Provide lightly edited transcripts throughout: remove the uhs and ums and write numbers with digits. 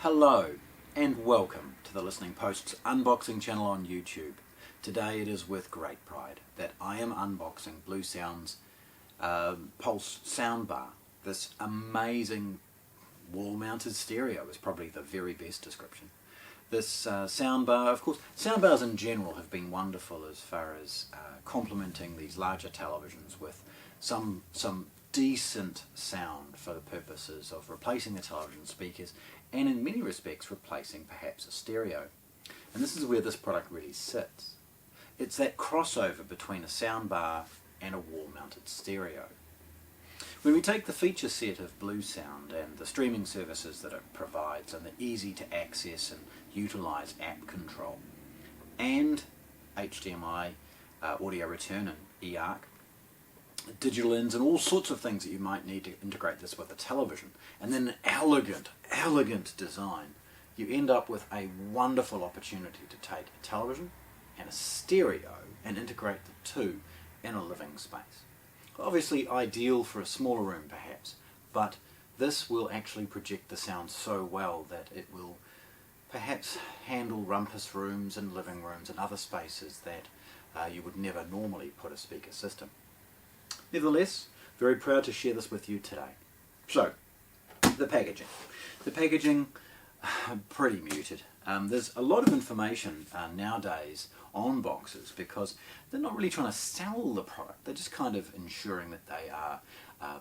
Hello and welcome to the Listening Post's unboxing channel on YouTube. Today it is with great pride that I am unboxing Bluesound's PULSE soundbar. This amazing wall-mounted stereo is probably the very best description. This soundbar, of course, soundbars in general have been wonderful as far as complementing these larger televisions with some decent sound for the purposes of replacing the television speakers and in many respects replacing perhaps a stereo. And this is where this product really sits. It's that crossover between a soundbar and a wall-mounted stereo. When we take the feature set of Bluesound and the streaming services that it provides and the easy to access and utilize app control and HDMI audio return and eARC, digital ins and all sorts of things that you might need to integrate this with a television, and then an elegant design, you end up with a wonderful opportunity to take a television and a stereo and integrate the two in a living space. Obviously ideal for a smaller room perhaps, but this will actually project the sound so well that it will perhaps handle rumpus rooms and living rooms and other spaces that you would never normally put a speaker system. Nevertheless, very proud to share this with you today. So, the packaging. The packaging, pretty muted. There's a lot of information nowadays on boxes because they're not really trying to sell the product, they're just kind of ensuring that they are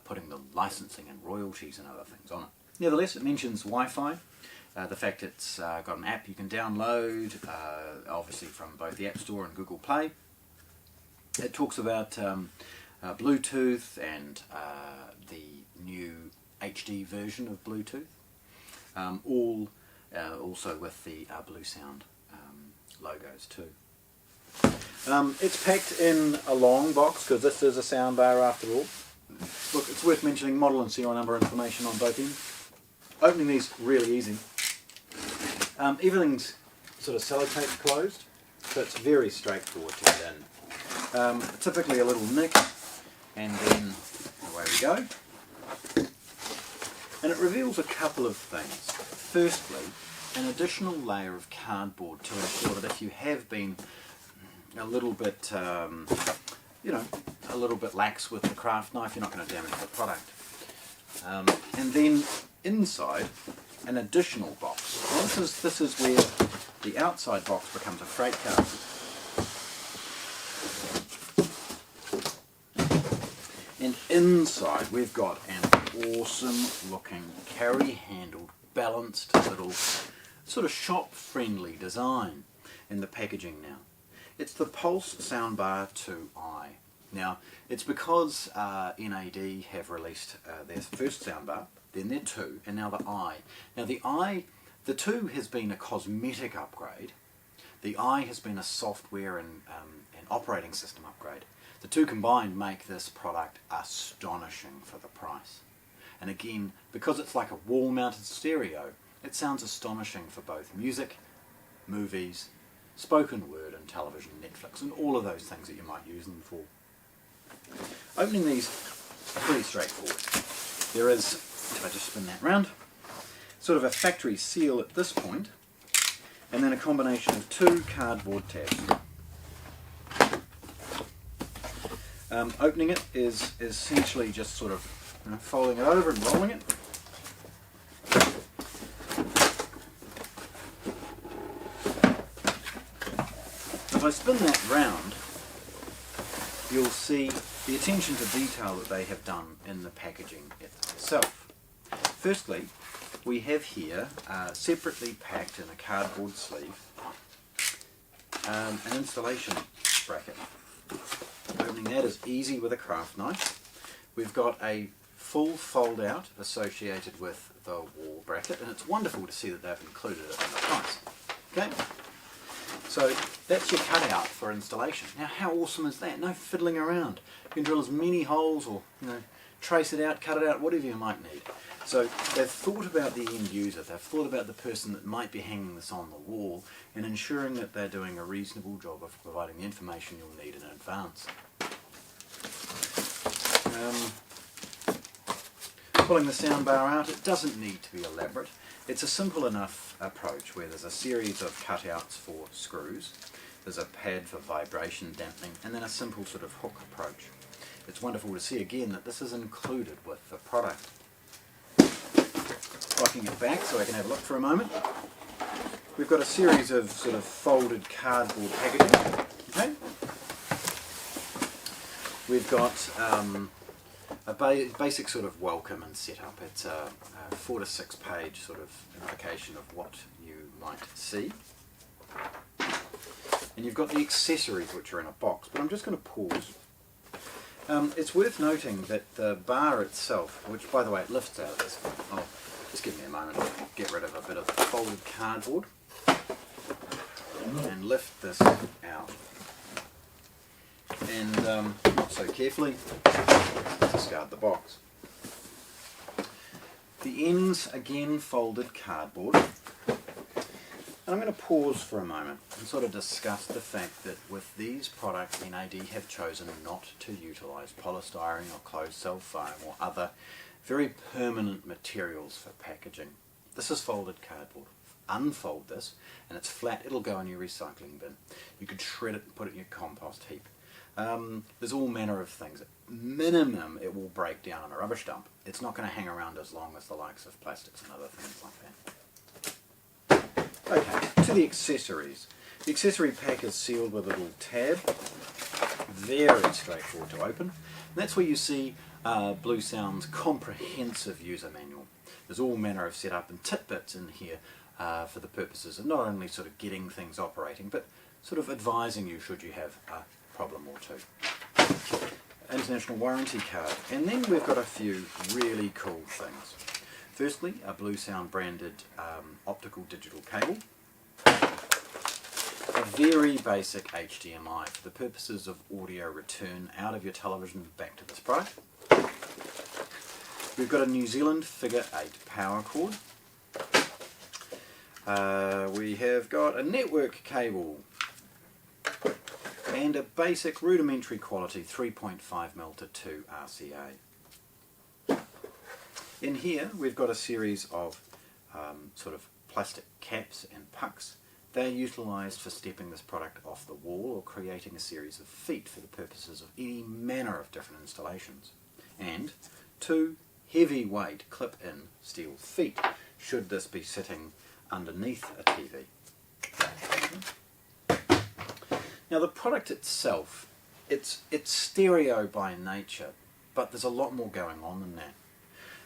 putting the licensing and royalties and other things on it. Nevertheless, it mentions Wi-Fi, the fact it's got an app you can download, obviously from both the App Store and Google Play. It talks about Bluetooth and the new HD version of Bluetooth, all also with the Bluesound logos too. It's packed in a long box because this is a soundbar after all. Look, it's worth mentioning model and serial number information on both ends. Opening these really easy. Everything's sort of sellotape closed, so it's very straightforward to get in. Typically a little nick, and then away we go. And it reveals a couple of things. Firstly, an additional layer of cardboard to ensure that if you have been a little bit, a little bit lax with the craft knife, you're not going to damage the product. And then inside, an additional box. Now this is where the outside box becomes a freight car. And inside we've got an awesome looking carry-handled, balanced little sort of shop-friendly design in the packaging now. It's the PULSE Soundbar 2i. Now it's because NAD have released their first soundbar, then their 2, and now the I. Now the 2 has been a cosmetic upgrade. The I has been a software and operating system upgrade. The two combined make this product astonishing for the price. And again, because it's like a wall-mounted stereo, it sounds astonishing for both music, movies, spoken word and television, Netflix, and all of those things that you might use them for. Opening these, pretty straightforward. There is, if I just spin that round, sort of a factory seal at this point, and then a combination of two cardboard tabs. Opening it is essentially just sort of folding it over and rolling it. If I spin that round, you'll see the attention to detail that they have done in the packaging itself. Firstly, we have here, separately packed in a cardboard sleeve, an installation bracket. Opening that is easy with a craft knife. We've got a full fold out associated with the wall bracket, and it's wonderful to see that they've included it in the price. Okay, so that's your cutout for installation. Now how awesome is that? No fiddling around. You can drill as many holes or trace it out, cut it out, whatever you might need. So they've thought about the end user, they've thought about the person that might be hanging this on the wall and ensuring that they're doing a reasonable job of providing the information you'll need in advance. Pulling the soundbar out, it doesn't need to be elaborate. It's a simple enough approach where there's a series of cutouts for screws, there's a pad for vibration dampening, and then a simple sort of hook approach. It's wonderful to see again that this is included with the product. Rocking it back so I can have a look for a moment. We've got a series of sort of folded cardboard packaging. Okay. We've got a basic sort of welcome and setup. It's a 4 to 6 page sort of indication of what you might see. And you've got the accessories which are in a box, but I'm just going to pause. It's worth noting that the bar itself, which by the way it lifts out of this, just give me a moment to get rid of a bit of folded cardboard and lift this out. And not so carefully, discard the box. The ends, again, folded cardboard. And I'm going to pause for a moment and sort of discuss the fact that with these products, NAD have chosen not to utilise polystyrene or closed cell foam or other very permanent materials for packaging. This is folded cardboard. Unfold this and it's flat, it'll go in your recycling bin. You could shred it and put it in your compost heap. There's all manner of things. At minimum, it will break down in a rubbish dump. It's not going to hang around as long as the likes of plastics and other things like that. Okay, to the accessories. The accessory pack is sealed with a little tab. Very straightforward to open. And that's where you see Bluesound's comprehensive user manual. There's all manner of setup and tidbits in here for the purposes of not only sort of getting things operating, but sort of advising you should you have a problem or two. International warranty card. And then we've got a few really cool things. Firstly, a Bluesound branded optical digital cable. A very basic HDMI for the purposes of audio return out of your television back to this product. We've got a New Zealand figure 8 power cord. We have got a network cable and a basic rudimentary quality 3.5mm to 2 RCA. In here we've got a series of sort of plastic caps and pucks. They're utilised for stepping this product off the wall or creating a series of feet for the purposes of any manner of different installations. And 2 heavyweight clip-in steel feet, should this be sitting underneath a TV. Now the product itself, it's stereo by nature, but there's a lot more going on than that.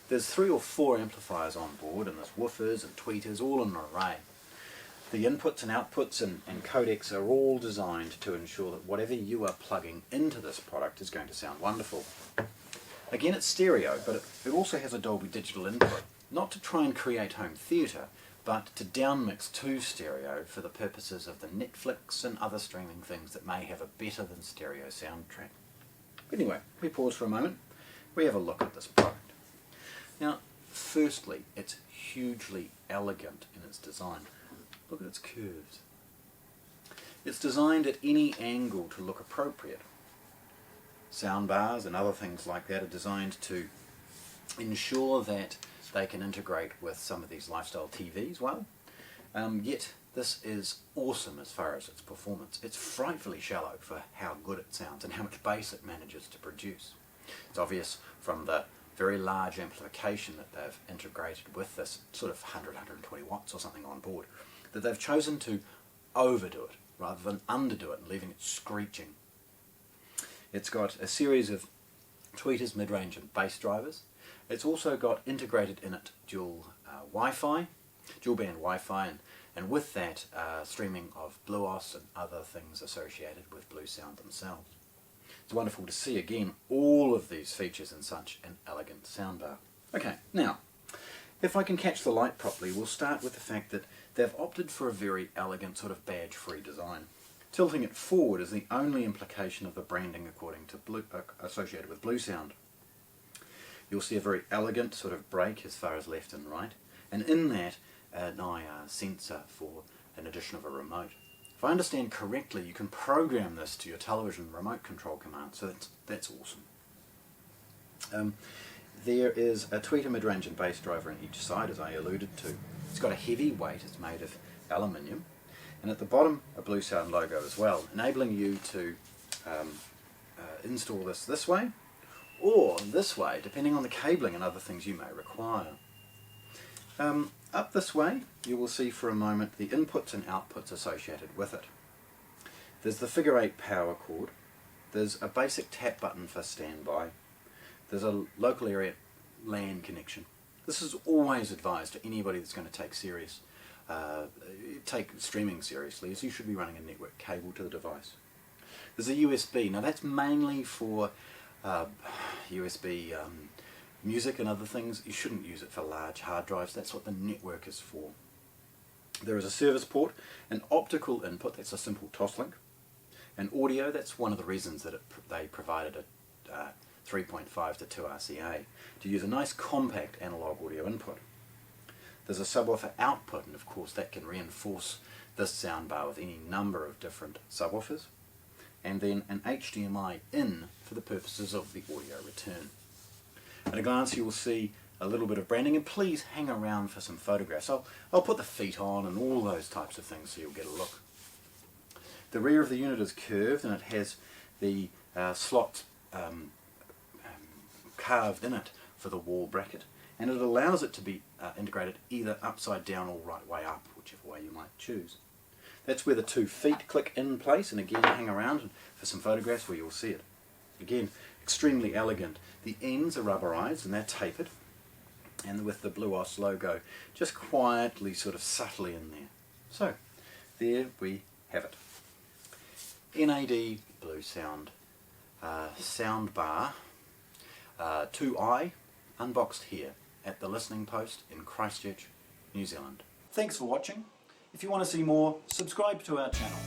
There's 3 or 4 amplifiers on board, and there's woofers and tweeters, all in an array. The inputs and outputs and codecs are all designed to ensure that whatever you are plugging into this product is going to sound wonderful. Again, it's stereo, but it also has a Dolby Digital input, not to try and create home theatre, but to downmix to stereo for the purposes of the Netflix and other streaming things that may have a better than stereo soundtrack. Anyway, we pause for a moment, we have a look at this product. Now, firstly, it's hugely elegant in its design. Look at its curves. It's designed at any angle to look appropriate. Soundbars and other things like that are designed to ensure that they can integrate with some of these lifestyle TVs well. Yet this is awesome as far as its performance. It's frightfully shallow for how good it sounds and how much bass it manages to produce. It's obvious from the very large amplification that they've integrated with this sort of 100-120 watts or something on board, that they've chosen to overdo it rather than underdo it and leaving it screeching. It's got a series of tweeters, mid-range and bass drivers. It's also got integrated in it dual Wi-Fi, dual band Wi-Fi, and with that streaming of Bluos and other things associated with Bluesound themselves. It's wonderful to see again all of these features in such an elegant soundbar. Okay, now if I can catch the light properly, we'll start with the fact that they've opted for a very elegant sort of badge-free design. Tilting it forward is the only implication of the branding according to associated with Bluesound. You'll see a very elegant sort of break as far as left and right, and in that an IR sensor for an addition of a remote. If I understand correctly, you can program this to your television remote control command, so that's awesome. There is a tweeter, mid-range and bass driver on each side, as I alluded to. It's got a heavy weight, it's made of aluminium, and at the bottom a Bluesound logo as well, enabling you to install this way or this way, depending on the cabling and other things you may require. Up this way you will see for a moment the inputs and outputs associated with it. There's the figure 8 power cord, there's a basic tap button for standby, there's a local area LAN connection. This is always advised to anybody that's going to take streaming seriously, as you should be running a network cable to the device. There's a USB. Now that's mainly for USB music and other things. You shouldn't use it for large hard drives. That's what the network is for. There is a service port, an optical input, that's a simple Toslink, and audio. That's one of the reasons that they provided a 3.5 to 2 RCA, to use a nice compact analog audio input. There's a subwoofer output, and of course that can reinforce this soundbar with any number of different subwoofers, and then an HDMI in for the purposes of the audio return. At a glance you will see a little bit of branding, and please hang around for some photographs. I'll put the feet on and all those types of things so you'll get a look. The rear of the unit is curved and it has the slots carved in it for the wall bracket, and it allows it to be integrated either upside down or right way up, whichever way you might choose. That's where the 2 feet click in place, and again hang around for some photographs where you'll see it. Again, extremely elegant. The ends are rubberized and they're tapered, and with the Bluos logo just quietly, sort of subtly in there. So there we have it. NAD Bluesound soundbar 2i, unboxed here at the Listening Post in Christchurch, New Zealand. Thanks for watching. If you want to see more, subscribe to our channel.